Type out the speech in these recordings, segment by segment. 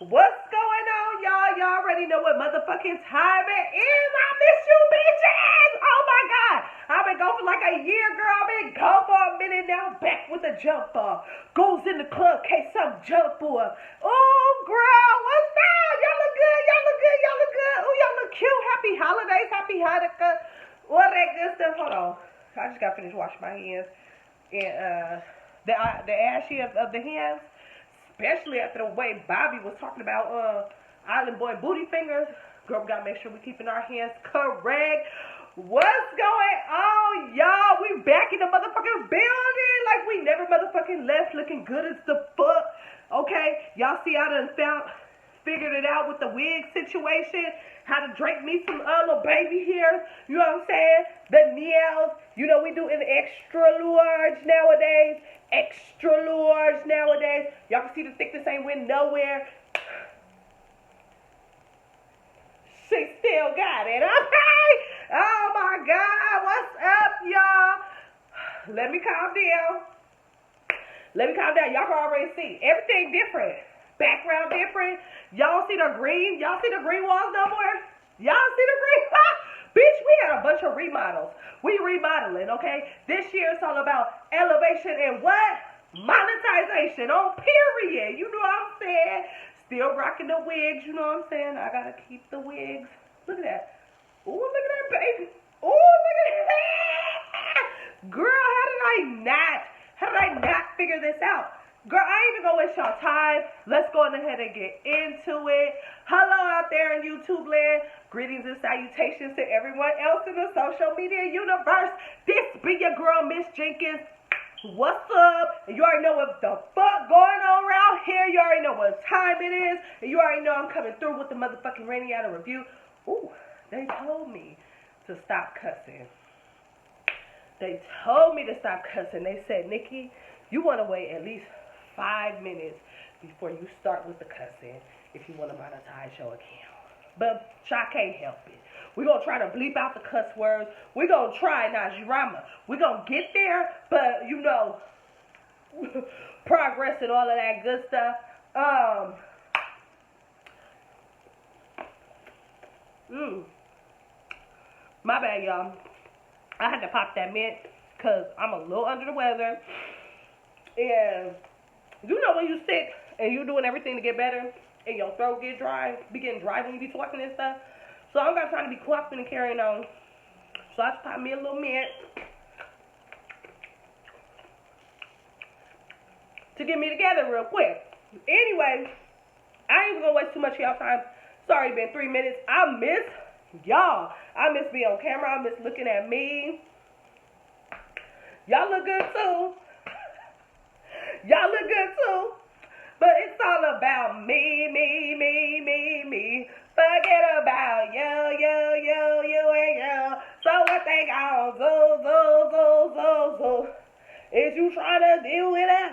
What's going on, y'all? Y'all already know what motherfucking time it is. I miss you, bitches. Oh my God. I've been gone for like a year, girl. I've been gone for a minute now. Back with the jump off. Goes in the club, case some jump for. Oh, girl. What's up? Y'all look good. Y'all look good. Y'all look good. Oh, y'all look cute. Happy holidays. Happy Hanukkah. All that good stuff. Hold on. I just got finished washing my hands. And the ashes of the hands. Especially after the way Bobby was talking about Island Boy booty fingers. Girl, we gotta make sure we're keeping our hands correct. What's going on, y'all? We back in the motherfucking building like we never motherfucking left, looking good as the fuck. Okay, y'all see I done figured it out with the wig situation. How to drape me some little baby hairs. You know what I'm saying? The nails. You know we do in extra large nowadays. Extra large nowadays. Y'all can see the thickness ain't went nowhere. She still got it. Okay. Oh my God. What's up, y'all? Let me calm down. Y'all can already see. Everything different. Background different. Y'all see the green? Y'all see the green walls no more? Y'all see the green? Bitch, we had a bunch of remodels. We remodeling, okay? This year it's all about elevation and what? Monetization on period. You know what I'm saying? Still rocking the wigs, you know what I'm saying? I gotta keep the wigs. Look at that. Ooh, look at that baby. Ooh, look at that. Girl, how did I not figure this out? Girl, I ain't even gonna waste y'all time. Let's go ahead and get into it. Hello out there in YouTube land. Greetings and salutations to everyone else in the social media universe. This be your girl, Miss Jenkins. What's up? And you already know what the fuck going on around here. You already know what time it is. And you already know I'm coming through with the motherfucking Rainiana review. Ooh, they told me to stop cussing. They said, Nikki, you want to wait at least 5 minutes before you start with the cussing if you want to monetize your account. But I can't help it. We're going to try to bleep out the cuss words. We're going to try Najirama. We're going to get there, but, you know, progress and all of that good stuff. My bad, y'all. I had to pop that mint because I'm a little under the weather. And you know when you sick and you doing everything to get better and your throat get dry, be getting dry when you be talking and stuff. So I don't got time to be coughing and carrying on. So I just pop me a little mint to get me together real quick. Anyway, I ain't even gonna waste too much of y'all time. Sorry, it's been 3 minutes. I miss y'all. I miss being on camera. I miss looking at me. Y'all look good too. Y'all look good too. But it's all about me. Forget about you and you. So what they gon' do. Is you trying to do it up?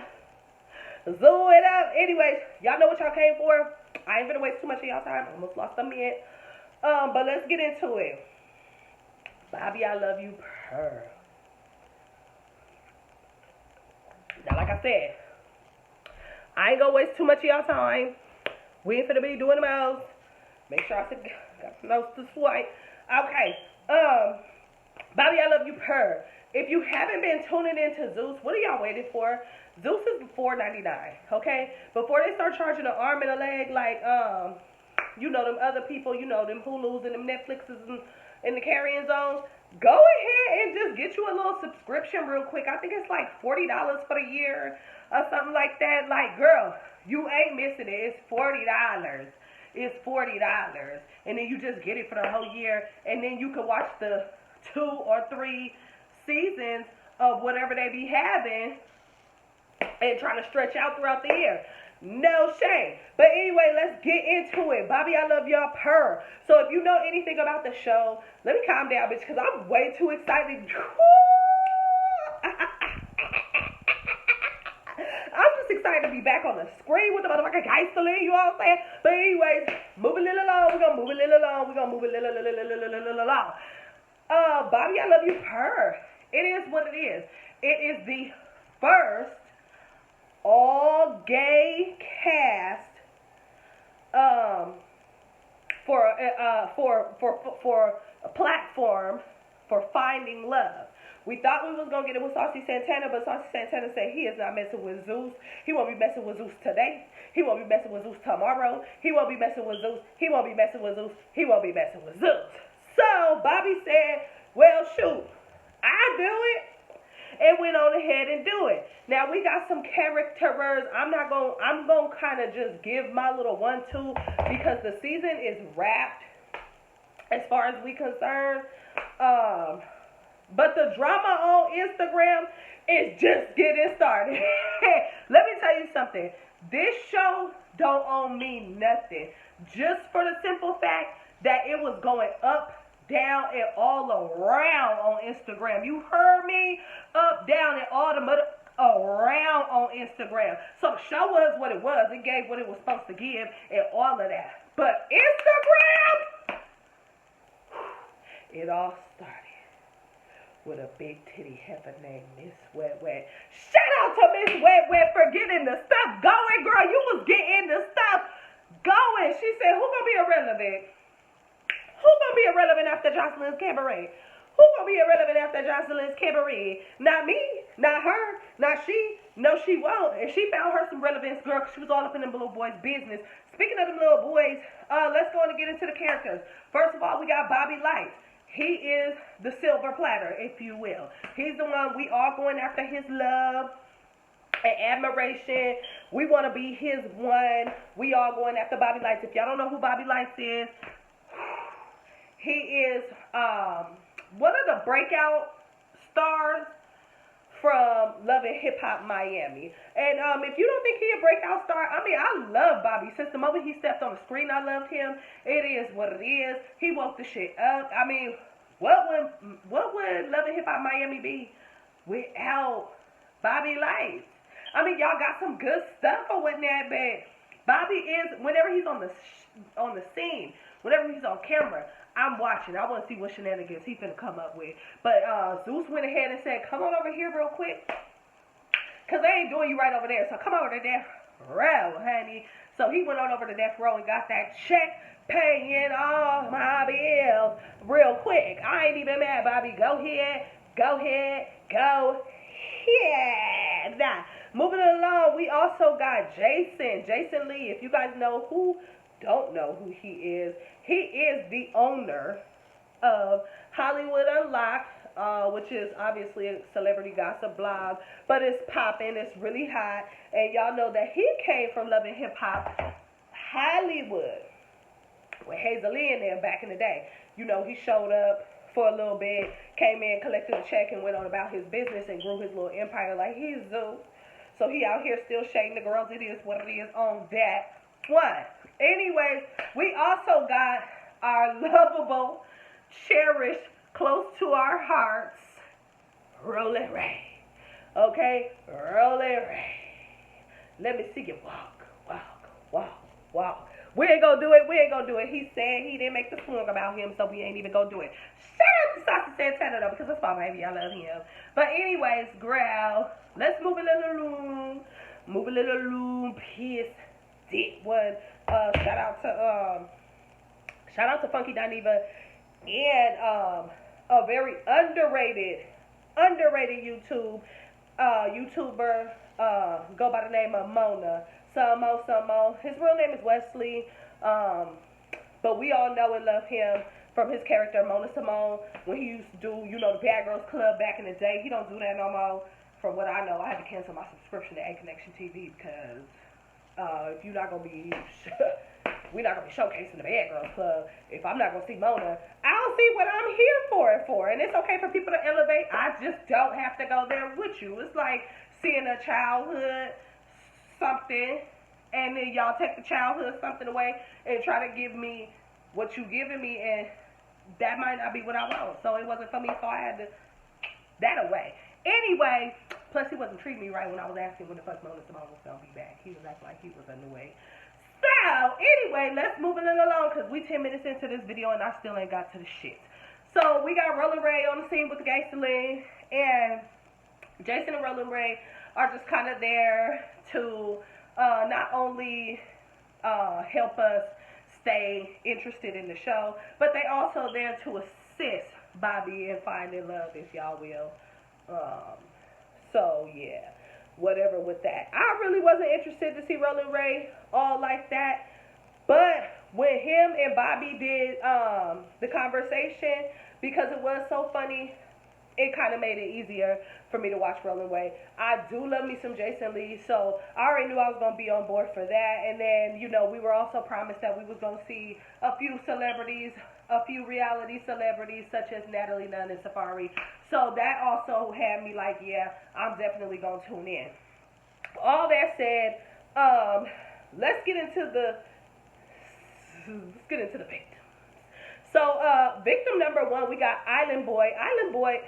Zoo it up. Anyways, y'all know what y'all came for. I ain't gonna waste too much of y'all time. I almost lost a minute. But let's get into it. Bobby, I love you, purr. Now, like I said, I ain't gonna waste too much of y'all time. We ain't finna be doing the most. Make sure I got some notes to swipe. Okay. Bobby, I love you, purr. If you haven't been tuning into Zeus, what are y'all waiting for? Zeus is $4.99. Okay. Before they start charging an arm and a leg, like you know them other people, you know them Hulus and them Netflixes and the carrying zones. Go ahead and just get you a little subscription real quick. I think it's like $40 for the year or something like that. Like, girl, you ain't missing it. It's $40. It's $40. And then you just get it for the whole year. And then you can watch the 2 or 3 seasons of whatever they be having and trying to stretch out throughout the year. No shame. But anyway, let's get into it. Bobby, I love y'all, purr. So if you know anything about the show, let me calm down, bitch, because I'm way too excited. I'm just excited to be back on the screen with the motherfucking Geistling, you know what I'm saying? But anyways, move a little along. We're going to move a little along. Bobby, I love you, purr. It is what it is. It is the first all-gay cast um, for a platform for finding love. We thought we was gonna get it with Saucy Santana, but Saucy Santana said he is not messing with Zeus. He won't be messing with Zeus today. He won't be messing with Zeus tomorrow. He won't be messing with Zeus. He won't be messing with Zeus. He won't be messing with Zeus. So Bobby said, "Well, shoot, I do it," and went on ahead and do it. Now we got some characters. I'm gonna kind of just give my little 1-2 because the season is wrapped as far as we concerned. But the drama on Instagram is just getting started. Let me tell you something. This show don't owe me nothing. Just for the simple fact that it was going up, down, and all around on Instagram. You heard me? Up, down, and all the around on Instagram. So the show was what it was. It gave what it was supposed to give and all of that. But Instagram, it all started with a big titty heifer named Miss Wet Wet. Shout out to Miss Wet Wet for getting the stuff going, girl. You was getting the stuff going. She said, who gonna be irrelevant? Who gonna be irrelevant after Jocelyn's cabaret? Who gonna be irrelevant after Jocelyn's cabaret? Not me, not her, not she. No, she won't. And she found her some relevance, girl, 'cause she was all up in them little boys' business. Speaking of them little boys, let's go on and get into the characters. First of all, we got Bobby Light. He is the silver platter, if you will. He's the one we all going after his love and admiration. We want to be his one. We all going after Bobby Lights. If y'all don't know who Bobby Lights is, he is one of the breakout stars from Love and Hip Hop Miami. And if you don't think he a breakout star, I mean, I love Bobby. Since the moment he stepped on the screen, I loved him. It is what it is. He woke the shit up. I mean, what would Love and Hip Hop Miami be without Bobby Lights? I mean, y'all got some good stuff or whatnot, but Bobby is, whenever he's on the scene, whenever he's on camera, I'm watching. I want to see what shenanigans he finna come up with. But Zeus went ahead and said, come on over here real quick. Because they ain't doing you right over there. So come over to death row, honey. So he went on over to death row and got that check, paying all my bills real quick. I ain't even mad, Bobby. Go ahead. Go ahead. Go ahead. Now, moving along, we also got Jason. Jason Lee. If you guys don't know who he is the owner of Hollywood Unlocked, which is obviously a celebrity gossip blog, but it's popping, it's really hot, and y'all know that he came from Love and Hip Hop Hollywood with Hazel Lee in there back in the day. You know, he showed up for a little bit, came in, collected a check, and went on about his business and grew his little empire like he's Zeus. So he out here still shading the girls. It is what it is on that one. Anyways, we also got our lovable, cherished, close to our hearts, Rolling Ray. Okay? Rolling Ray. Let me see you walk. We ain't gonna do it. He said he didn't make the song about him, so we ain't even gonna do it. Shout out to Saucy Santana, though, because that's my baby. I love him. But anyways, girl, let's move a little room. Piss. One. Shout out to Funky Doniva and a very underrated YouTuber go by the name of Mona. Samo. His real name is Wesley, but we all know and love him from his character Mona Simone when he used to do, the Bad Girls Club back in the day. He don't do that no more. From what I know, I had to cancel my subscription to A Connection TV because if you're not gonna be, we're not gonna be showcasing the Bad Girls Club. If I'm not gonna see Mona, I'll see what I'm here for it for. And it's okay for people to elevate. I just don't have to go there with you. It's like seeing a childhood something, and then y'all take the childhood something away and try to give me what you giving me, and that might not be what I want. So it wasn't for me, so I had to that away. Anyway, plus he wasn't treating me right when I was asking when the fuck Mona Simone was gonna be back. He was acting like he was underway. So anyway, let's move it along because we 10 minutes into this video and I still ain't got to the shit. So we got Rolling Ray on the scene with the Gangsta League, and Jason and Rolling Ray are just kind of there to not only help us stay interested in the show, but they also there to assist Bobby in finding love, if y'all will. Um, so yeah, whatever with that. I really wasn't interested to see Rolling Ray all like that, but when him and Bobby did the conversation, because it was so funny, it kind of made it easier for me to watch Rolling Way. I do love me some Jason Lee, so I already knew I was going to be on board for that. And then, you know, we were also promised that we was going to see a few celebrities, a few reality celebrities, such as Natalie Nunn and Safari. So that also had me like, yeah, I'm definitely going to tune in. All that said, let's get into the victim. So, victim number one, we got Island Boy. Island Boy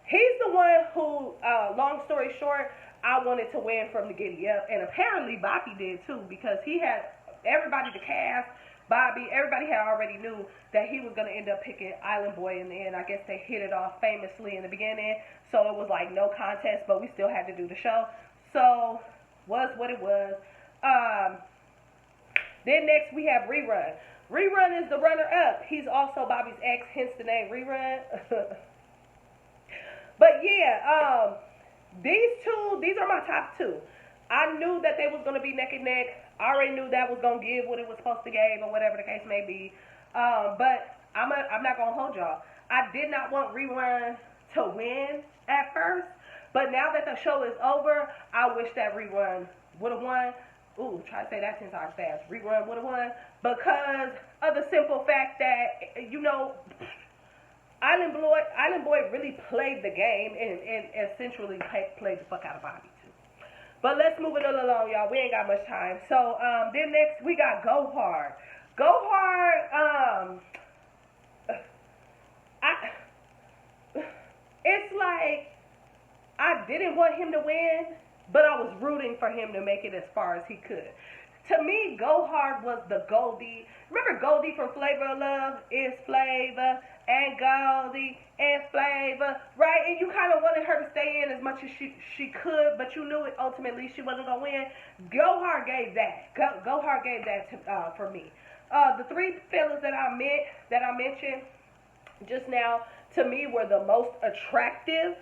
he's the one who, long story short, I wanted to win from the Giddy Up. And apparently Bobby did too, because he had everybody to cast. Bobby, everybody had already knew that he was going to end up picking Island Boy in the end. I guess they hit it off famously in the beginning. So it was like no contest, but we still had to do the show. So, was what it was. Then next we have Rerun. Rerun is the runner-up. He's also Bobby's ex, hence the name Rerun. But yeah, these are my top two. I knew that they was going to be neck and neck. I already knew that was going to give what it was supposed to give or whatever the case may be. But I'm not going to hold y'all. I did not want Rerun to win at first. But now that the show is over, I wish that Rerun would have won. Ooh, try to say that 10 times fast. Rerun would have won. Because of the simple fact that, you know, Island Boy really played the game and essentially played the fuck out of Bobby, too. But let's move it along, y'all. We ain't got much time. So, then next we got Go Hard. Go Hard, it's like, I didn't want him to win, but I was rooting for him to make it as far as he could. To me, Go Hard was the Goldie. Remember Goldie from Flavor of Love? Is Flavor and Goldie and Flavor, right? And you kind of wanted her to stay in as much as she could, but you knew it ultimately she wasn't going to win. Go Hard gave that. Go Hard gave that to, for me. The three fellas that I mentioned just now, to me, were the most attractive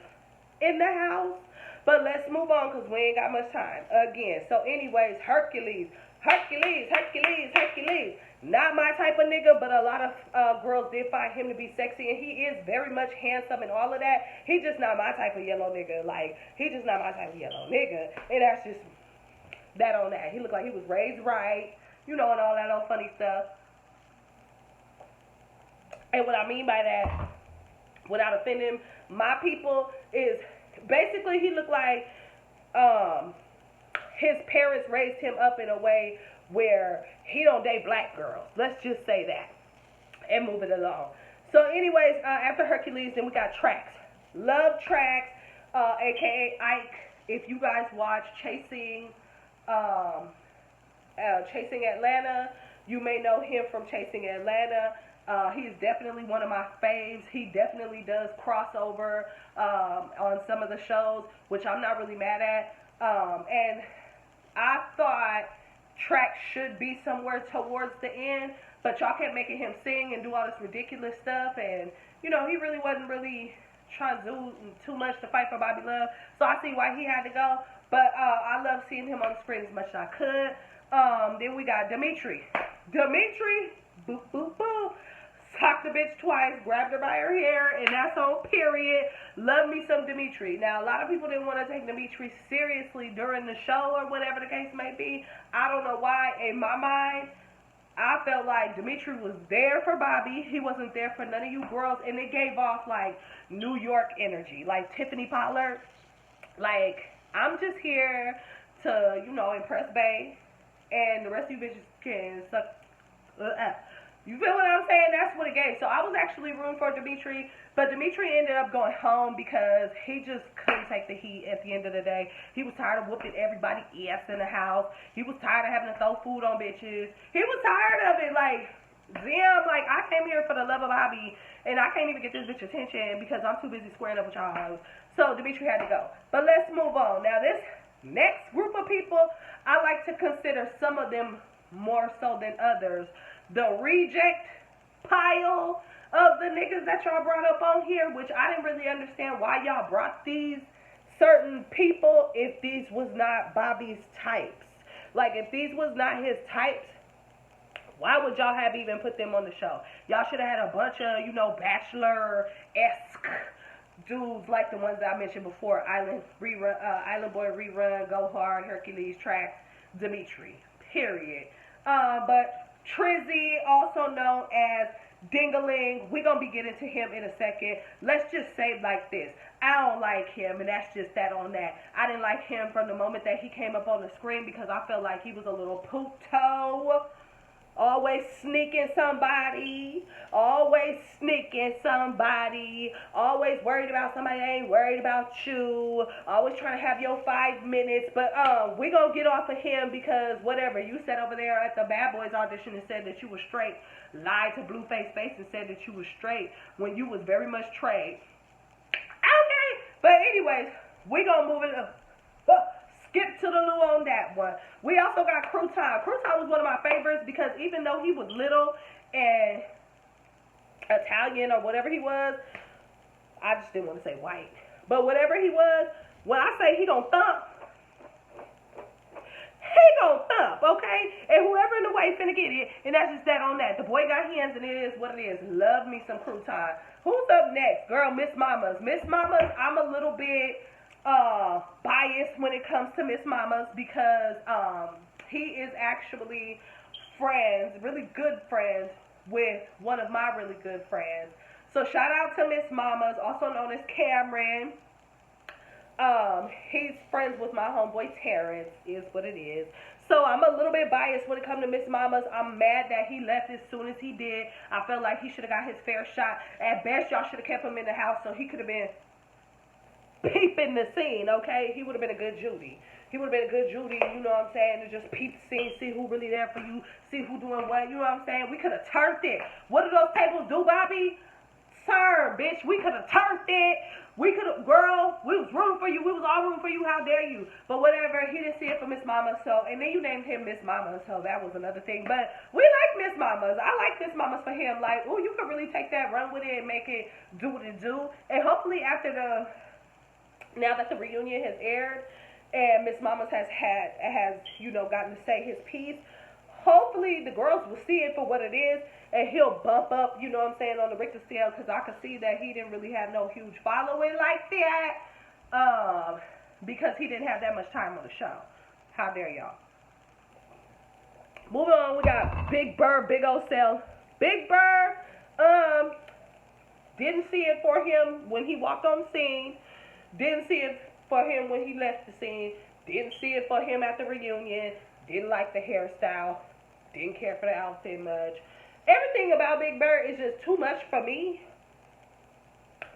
in the house. But let's move on because we ain't got much time. Again, so anyways, Hercules. Not my type of nigga, but a lot of girls did find him to be sexy, and he is very much handsome and all of that. He just not my type of yellow nigga. Like, he just not my type of yellow nigga. And that's just that on that. He looked like he was raised right, you know, and all that old funny stuff. And what I mean by that, without offending my people, is basically he looked like his parents raised him up in a way where he don't date black girls. Let's just say that. And move it along. So anyways, after Hercules, then we got Trax. Love Trax, a.k.a. Ike. If you guys watch Chasing Atlanta, you may know him from Chasing Atlanta. He is definitely one of my faves. He definitely does crossover on some of the shows, which I'm not really mad at. And I thought Trax should be somewhere towards the end, but y'all kept making him sing and do all this ridiculous stuff, and you know, he really wasn't really trying to do too much to fight for Bobby Love, so I see why he had to go. But I love seeing him on the screen as much as I could. Then we got Dimitri, boop boop boop, socked the bitch twice, grabbed her by her hair, and that's on period. Love me some Dimitri. Now, a lot of people didn't want to take Dimitri seriously during the show or whatever the case may be. I don't know why. In my mind, I felt like Dimitri was there for Bobby. He wasn't there for none of you girls, and it gave off, like, New York energy. Like Tiffany Pollard. Like, I'm just here to, you know, impress Bae, and the rest of you bitches can suck. You feel what I'm saying? That's what it gave. So I was actually rooting for Dimitri, but Dimitri ended up going home because he just couldn't take the heat at the end of the day. He was tired of whooping everybody's ass in the house. He was tired of having to throw food on bitches. He was tired of it. Like, damn, like, I came here for the love of Bobby, and I can't even get this bitch attention because I'm too busy squaring up with y'all hoes. So Dimitri had to go. But let's move on. Now, this next group of people, I like to consider some of them more so than others. The reject pile of the niggas that y'all brought up on here, which I didn't really understand why y'all brought these certain people if these was not Bobby's types. Like, if these was not his types, why would y'all have even put them on the show? Y'all should have had a bunch of, Bachelor-esque dudes like the ones that I mentioned before. Island Boy Rerun, Go Hard, Hercules Tracks, Dimitri. Period. But Trizzy, also known as Dingaling, we're going to be getting to him in a second. Let's just say it like this. I don't like him, and that's just that on that. I didn't like him from the moment that he came up on the screen because I felt like he was a little puto. Always sneaking somebody. Always sneaking somebody. Always worried about somebody that ain't worried about you. Always trying to have your 5 minutes. But we gonna get off of him because whatever. You sat over there at the Bad Boys audition and said that you were straight. Lied to Blueface Face and said that you were straight when you was very much trade. Okay. But anyways, we gonna move it up. Skip to the loo on that one. We also got Crouton. Crouton was one of my favorites because even though he was little and Italian or whatever he was, I just didn't want to say white. But whatever he was, when I say he gonna thump, he gonna thump, okay? And whoever in the way finna get it, and that's just that on that. The boy got hands and it is what it is. Love me some Crouton. Who's up next? Girl, Miss Mamas. Miss Mamas, I'm a little bit biased when it comes to Miss Mamas because he is actually friends, really good friends with one of my really good friends. So shout out to Miss Mamas, also known as Cameron. He's friends with my homeboy Terrence, is what it is. So I'm a little bit biased when it comes to Miss Mamas. I'm mad that he left as soon as he did. I felt like he should have got his fair shot. At best, y'all should have kept him in the house so he could have been peeping the scene, okay? He would have been a good Judy. He would have been a good Judy, you know what I'm saying, to just peep the scene, see who really there for you, see who doing what, you know what I'm saying? We could have turned it. What do those tables do, Bobby? Sir, bitch, we could have turned it. We could have, girl, we was rooting for you. We was all rooting for you. How dare you? But whatever, he didn't see it for Miss Mama, so, and then you named him Miss Mama, so that was another thing. But we like Miss Mamas. I like Miss Mamas for him. Like, oh, you could really take that, run with it, and make it do what it do. And hopefully after now that the reunion has aired and Miss Mamas has gotten to say his piece, hopefully the girls will see it for what it is and he'll bump up, you know what I'm saying, on the Richter scale because I could see that he didn't really have no huge following like that because he didn't have that much time on the show. How dare y'all. Moving on, we got Big Bird, Big O Cell. Big Bird, didn't see it for him when he walked on the scene. Didn't see it for him when he left the scene. Didn't see it for him at the reunion. Didn't like the hairstyle. Didn't care for the outfit much. Everything about Big Bird is just too much for me.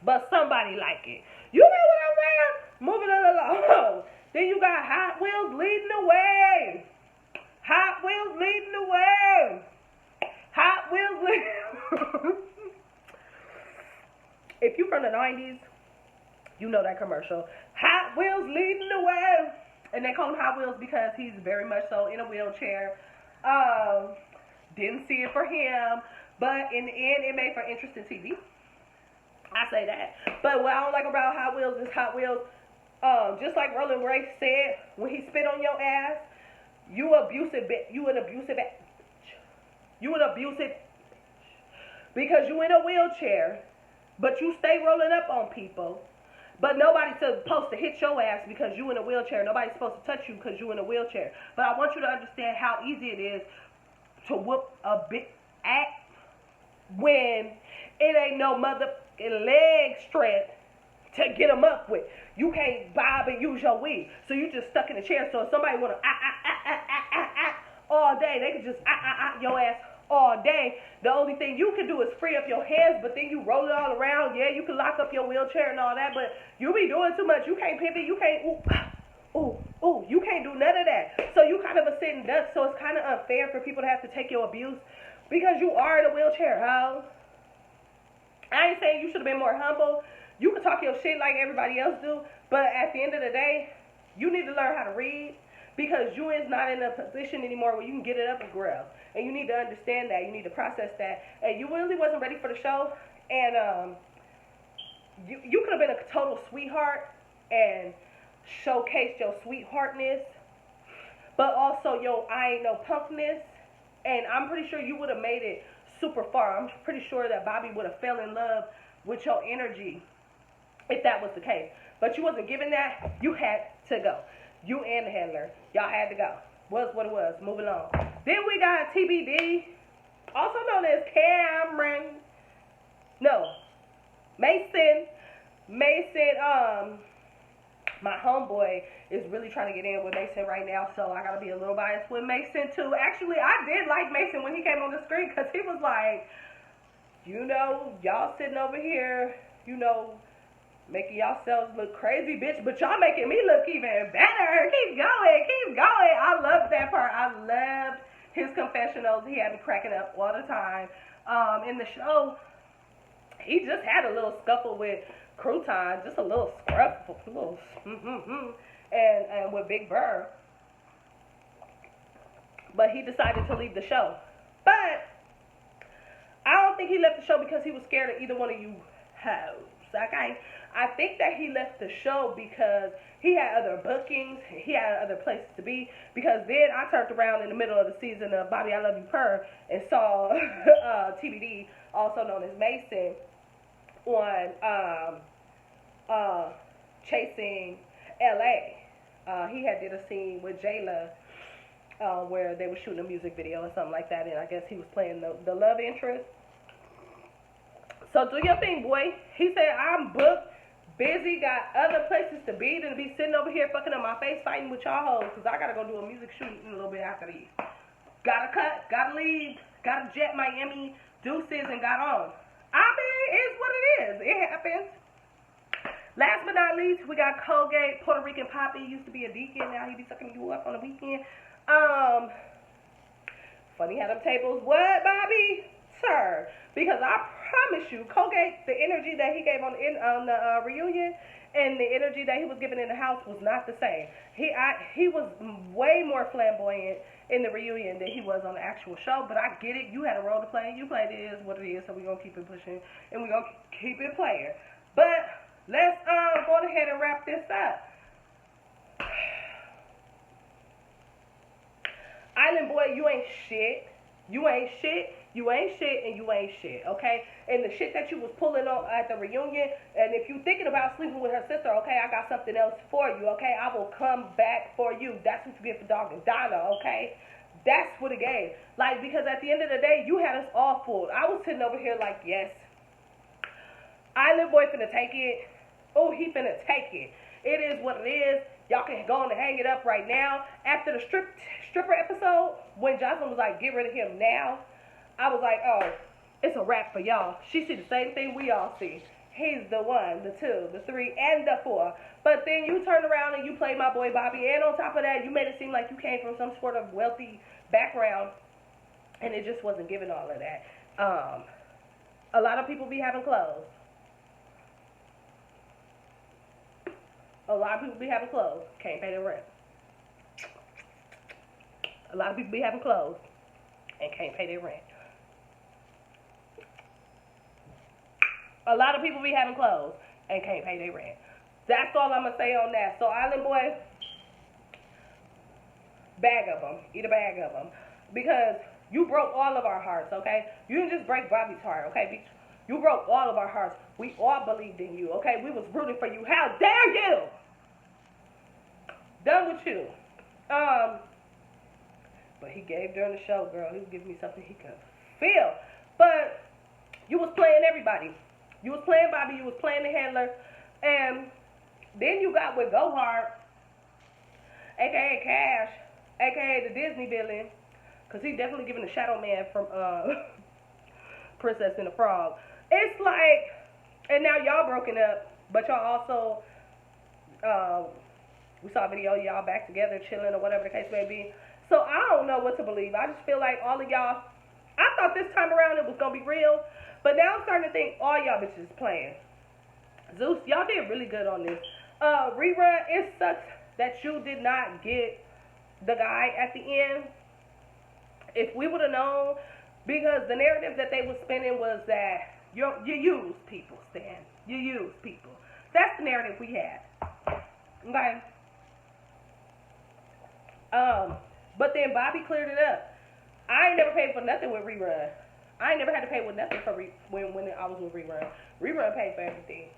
But somebody like it. You know what I'm saying? Moving it along. Then you got Hot Wheels leading the way. Hot Wheels leading the way. Hot Wheels leading. If you from the 90s, you know that commercial. Hot Wheels leading the way. And they call him Hot Wheels because he's very much so in a wheelchair. Didn't see it for him. But in the end, it made for interesting TV. I say that. But what I don't like about Hot Wheels is Hot Wheels, just like Roland Ray said, when he spit on your ass, you abusive bitch. You an abusive bitch. You an abusive bitch. Because you in a wheelchair, but you stay rolling up on people. But nobody's supposed to hit your ass because you in a wheelchair. Nobody's supposed to touch you because you in a wheelchair. But I want you to understand how easy it is to whoop a big ass when it ain't no motherfucking leg strength to get them up with. You can't bob and use your wig. So you just stuck in the chair. So if somebody want to all day, they can just your ass all day. The only thing you can do is free up your hands, but then you roll it all around. Yeah, you can lock up your wheelchair and all that, but you be doing too much. You can't pivot. You can't, you can't do none of that. So you kind of a sitting duck. So it's kind of unfair for people to have to take your abuse because you are in a wheelchair, ho. I ain't saying you should have been more humble. You can talk your shit like everybody else do, but at the end of the day, you need to learn how to read. because you is not in a position anymore where you can get it up and grill. And you need to understand that. You need to process that. And you really wasn't ready for the show. And you could have been a total sweetheart and showcased your sweetheartness, but also your I ain't no punkness. And I'm pretty sure you would have made it super far. I'm pretty sure that Bobby would have fell in love with your energy if that was the case. But you wasn't given that. You had to go. You and the handler, y'all had to go. Was what it was. Moving on. Then we got TBD, also known as Cameron. No, Mason. My homeboy is really trying to get in with Mason right now, so I gotta be a little biased with Mason too. Actually, I did like Mason when he came on the screen, because he was like, y'all sitting over here, making yourselves look crazy, bitch, but y'all making me look even better. Keep going. I loved that part. I loved his confessionals. He had me cracking up all the time. In the show, he just had a little scuffle with Crouton, just a little scruffle, and with Big Burr. But he decided to leave the show. But I don't think he left the show because he was scared of either one of you hoes. Okay? I think that he left the show because he had other bookings, he had other places to be. Because then I turned around in the middle of the season of Bobby I Love You Purr and saw TBD, also known as Mason, on Chasing LA. He had did a scene with Jayla where they were shooting a music video or something like that, and I guess he was playing the love interest. So do your thing, boy. He said, I'm booked, busy, got other places to be than to be sitting over here fucking up my face fighting with y'all hoes, because I got to go do a music shoot in a little bit after these. Gotta cut, gotta leave, gotta jet Miami, deuces, and got on. I mean, it's what it is. It happens. Last but not least, we got Colgate, Puerto Rican Poppy. Used to be a deacon, now he be sucking you up on the weekend. Funny how them tables, what, Bobby? Sir, because I promise you, Colgate, the energy that he gave on the reunion and the energy that he was giving in the house was not the same. He was way more flamboyant in the reunion than he was on the actual show, but I get it. You had a role to play. You played it is what it is, so we're going to keep it pushing, and we're going to keep it playing. But let's go ahead and wrap this up. Island boy, you ain't shit. You ain't shit. You ain't shit, and you ain't shit, okay? And the shit that you was pulling on at the reunion, and if you thinking about sleeping with her sister, okay, I got something else for you, okay? I will come back for you. That's what you get for dogging Donna, okay? That's what it gave. Like, because at the end of the day, you had us all fooled. I was sitting over here like, yes, Island boy finna take it. Oh, he finna take it. It is what it is. Y'all can go on and hang it up right now. After the stripper episode, when Jocelyn was like, get rid of him now, I was like, oh, it's a wrap for y'all. She see the same thing we all see. He's the 1, the 2, the 3, and the 4. But then you turn around and you play my boy Bobby, and on top of that, you made it seem like you came from some sort of wealthy background, and it just wasn't giving all of that. A lot of people be having clothes. A lot of people be having clothes, can't pay their rent. A lot of people be having clothes and can't pay their rent. A lot of people be having clothes and can't pay their rent. That's all I'm going to say on that. So, Island boy, bag of them. Eat a bag of them. Because you broke all of our hearts, okay? You didn't just break Bobby's heart, okay? You broke all of our hearts. We all believed in you, okay? We was rooting for you. How dare you? Done with you. But he gave during the show, girl. He was giving me something he could feel. But you was playing everybody. You was playing Bobby. You was playing the handler. And then you got with Go Hard, a.k.a. Cash, a.k.a. the Disney villain. Because he definitely giving the Shadow Man from Princess and the Frog. It's like, and now y'all broken up. But y'all also, we saw a video of y'all back together, chilling or whatever the case may be. So I don't know what to believe. I just feel like all of y'all, I thought this time around it was going to be real. But now I'm starting to think all y'all bitches is playing. Zeus, y'all did really good on this. Rerun, it sucks that you did not get the guy at the end, if we would have known, because the narrative that they were spinning was that you use people, Stan. You use people. That's the narrative we had. Okay. But then Bobby cleared it up. I ain't never paid for nothing with Rerun. I ain't never had to pay with nothing for when I was with Rerun. Rerun paid for everything.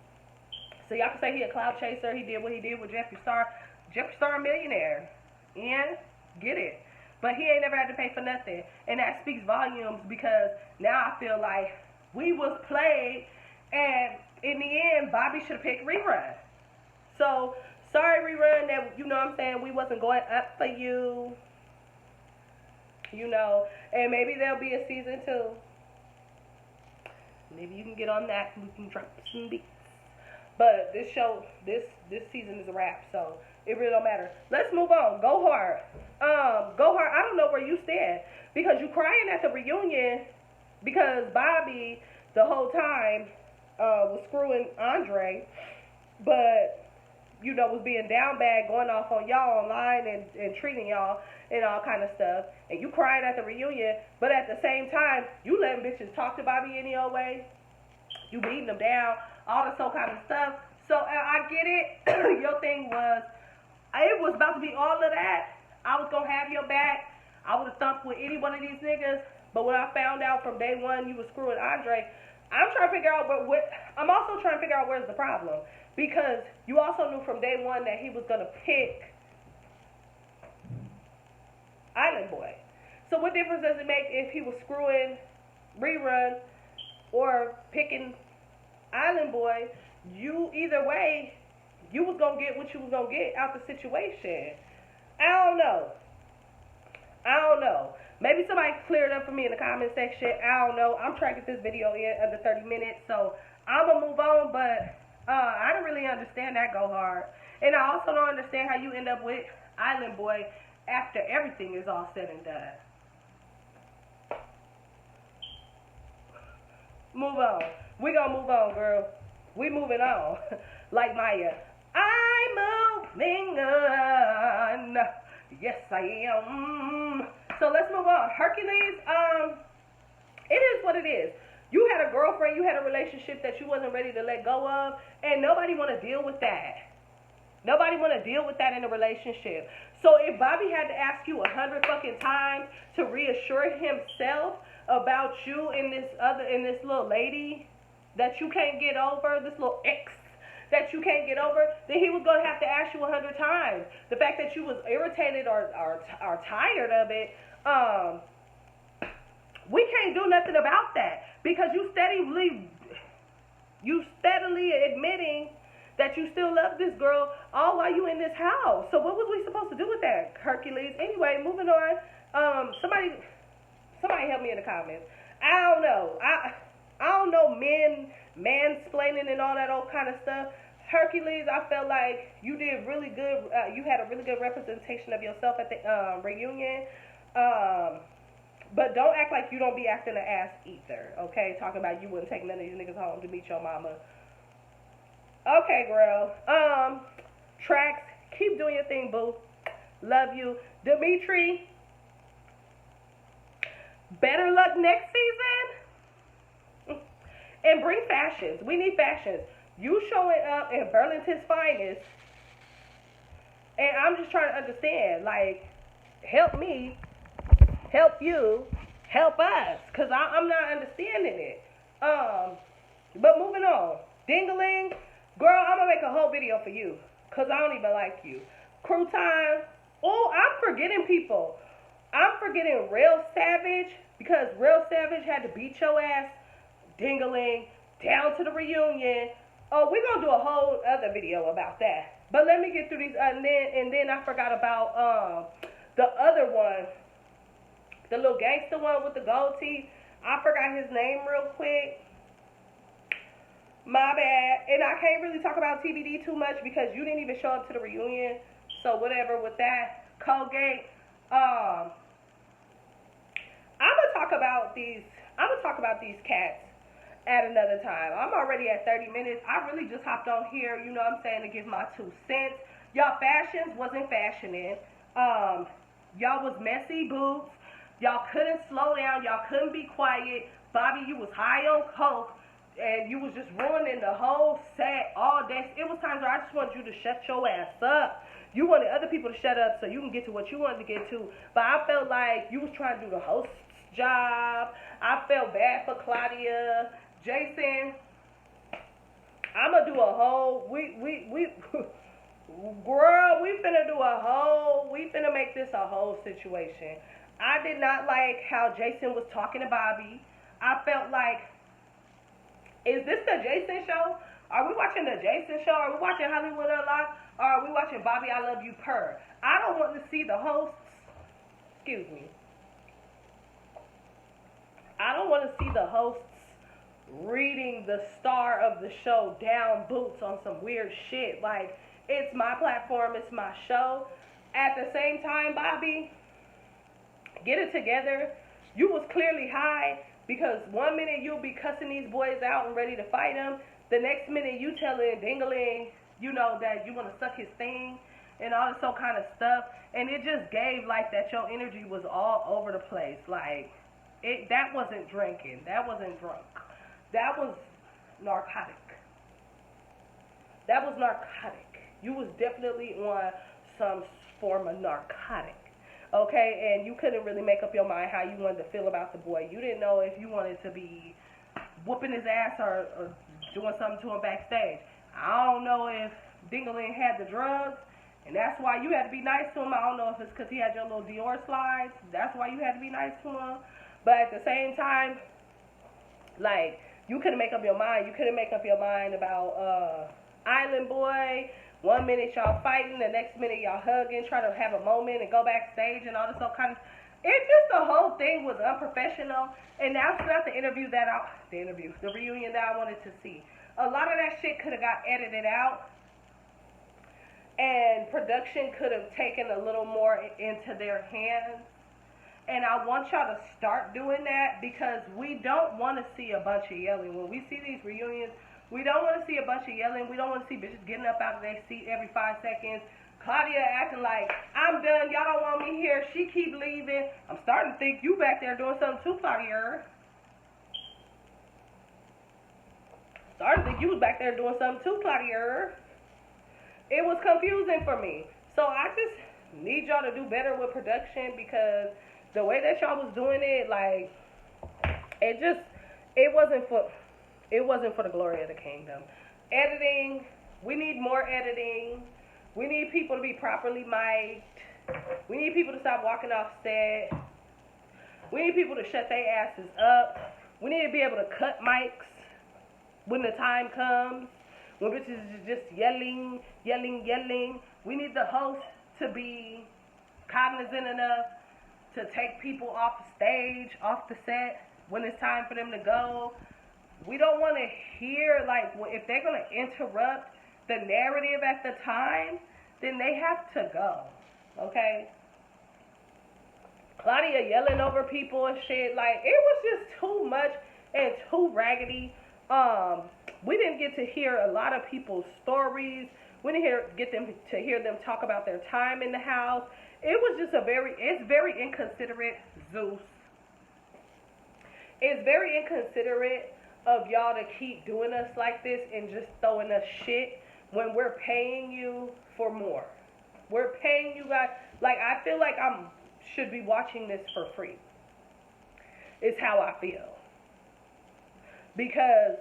So y'all can say he a cloud chaser. He did what he did with Jeffree Star. Jeffree Star a millionaire. And get it. But he ain't never had to pay for nothing. And that speaks volumes because now I feel like we was played and in the end Bobby should have picked Rerun. So sorry Rerun that, you know what I'm saying, we wasn't going up for you. You know, and maybe there'll be a season 2. Maybe you can get on that and we can drop some beats. But this show, this season is a wrap, so it really don't matter. Let's move on. Go hard. Go hard. I don't know where you stand because you crying at the reunion because Bobby the whole time was screwing Andre, but you know was being down bad, going off on y'all online and treating y'all and all kind of stuff. And you crying at the reunion, but at the same time you letting bitches talk to Bobby any old way. You beating them down, all this whole kind of stuff. So I get it. Your thing was, it was about to be all of that. I was going to have your back. I would have thumped with any one of these niggas. But when I found out from day one you was screwing Andre, I'm trying to figure out I'm also trying to figure out where's the problem. Because you also knew from day one that he was going to pick Island Boy. So what difference does it make if he was screwing Rerun or picking Island Boy? You, either way, you was going to get what you was going to get out the situation. I don't know. Maybe somebody can clear it up for me in the comment section. I don't know. I'm trying to get this video in under 30 minutes, so I'm going to move on, but I don't really understand that go hard. And I also don't understand how you end up with Island Boy after everything is all said and done. Move on. We gonna move on, girl. We moving on. Like Maya. I'm moving on. Yes, I am. So let's move on. Hercules, it is what it is. You had a girlfriend, you had a relationship that you wasn't ready to let go of, and nobody want to deal with that. Nobody want to deal with that in a relationship. So if Bobby had to ask you 100 fucking times to reassure himself about you and this little lady that you can't get over, this little ex that you can't get over, then he was going to have to ask you 100 times. The fact that you was irritated or tired of it, we can't do nothing about that because you steadily admitting that you still love this girl all while you in this house. So what was we supposed to do with that, Hercules? Anyway, moving on. Somebody help me in the comments. I don't know. I don't know mansplaining and all that old kind of stuff. Hercules, I felt like you did really good. You had a really good representation of yourself at the reunion. But don't act like you don't be acting an ass either, okay? Talking about you wouldn't take none of these niggas home to meet your mama. Okay, girl. Trax, keep doing your thing, boo. Love you. Dimitri, better luck next season. And bring fashions. We need fashions. You showing up in Burlington's finest. And I'm just trying to understand, like, help me, help you, help us. Because I'm not understanding it. But moving on. Dingaling. Girl, I'm going to make a whole video for you. Because I don't even like you. Crew time. Oh, I'm forgetting people. I'm forgetting Real Savage. Because Real Savage had to beat your ass. Dingaling. Down to the reunion. Oh, we're going to do a whole other video about that. But let me get through these. And then I forgot about the other one. The little gangster one with the gold teeth. I forgot his name real quick. My bad. And I can't really talk about TBD too much because you didn't even show up to the reunion. So whatever with that. Colgate. I'm gonna talk about these cats at another time. I'm already at 30 minutes. I really just hopped on here, you know what I'm saying, to give my 2 cents. Y'all fashions wasn't fashioning. Y'all was messy boots. Y'all couldn't slow down. Y'all couldn't be quiet. Bobby, you was high on coke, and you was just ruining the whole set all day. It was times where I just wanted you to shut your ass up. You wanted other people to shut up so you can get to what you wanted to get to. But I felt like you was trying to do the host's job. I felt bad for Claudia. Jason, I'ma do a whole girl, we finna make this a whole situation. I did not like how Jason was talking to Bobby. I felt like, is this the Jason show? Are we watching the Jason show? Are we watching Hollywood Unlocked? Or are we watching Bobby I Love You Purr? I don't want to see the hosts. Excuse me. I don't want to see the hosts reading the star of the show down boots on some weird shit. Like, it's my platform, it's my show. At the same time, Bobby, get it together. You was clearly high, because one minute you'll be cussing these boys out and ready to fight them. The next minute you telling Dingaling, you know, that you want to suck his thing and all this kind of stuff. And it just gave like that your energy was all over the place. Like, that wasn't drinking. That wasn't drunk. That was narcotic. That was narcotic. You was definitely on some form of narcotic. Okay, and you couldn't really make up your mind how you wanted to feel about the boy. You didn't know if you wanted to be whooping his ass or doing something to him backstage. I don't know if Dingaling had the drugs, and that's why you had to be nice to him. I don't know if it's because he had your little Dior slides. That's why you had to be nice to him. But at the same time, like, you couldn't make up your mind. You couldn't make up your mind about Island Boy. One minute y'all fighting, the next minute y'all hugging, trying to have a moment and go backstage and all this kind of. It just, the whole thing was unprofessional, and that's not the reunion that I wanted to see. A lot of that shit could have got edited out, and production could have taken a little more into their hands. And I want y'all to start doing that, because we don't want to see a bunch of yelling. When we see these reunions, we don't want to see a bunch of yelling. We don't want to see bitches getting up out of their seat every 5 seconds. Claudia acting like, I'm done, y'all don't want me here. She keep leaving. I'm starting to think you back there doing something too, Claudia. Starting to think you was back there doing something too, Claudia. It was confusing for me. So I just need y'all to do better with production, because the way that y'all was doing it, like, it wasn't for the glory of the kingdom. Editing, we need more editing. We need people to be properly mic'd. We need people to stop walking off set. We need people to shut their asses up. We need to be able to cut mics when the time comes, when bitches is just yelling. We need the host to be cognizant enough to take people off the stage, off the set, when it's time for them to go. We don't want to hear, like, if they're going to interrupt the narrative at the time, then they have to go, okay? Claudia yelling over people and shit, like, it was just too much and too raggedy. We didn't get to hear a lot of people's stories. We didn't get to hear them talk about their time in the house. It was just it's very inconsiderate, Zeus. It's very inconsiderate of y'all to keep doing us like this and just throwing us shit when we're paying you for more. We're paying you guys. Like, I feel like I should be watching this for free. It's how I feel. Because,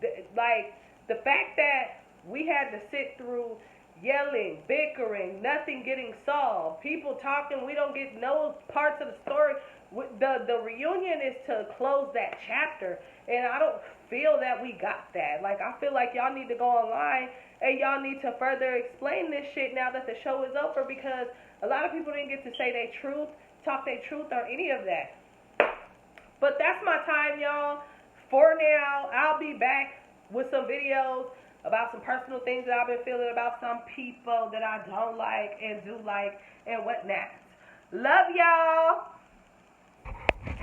the fact that we had to sit through yelling, bickering, nothing getting solved, people talking, we don't get no parts of the story. The reunion is to close that chapter, and I don't feel that we got that. Like, I feel like y'all need to go online and y'all need to further explain this shit now that the show is over, because a lot of people didn't get to say their truth, talk their truth, or any of that. But that's my time, y'all. For now, I'll be back with some videos about some personal things that I've been feeling about some people that I don't like and do like and whatnot. Love y'all.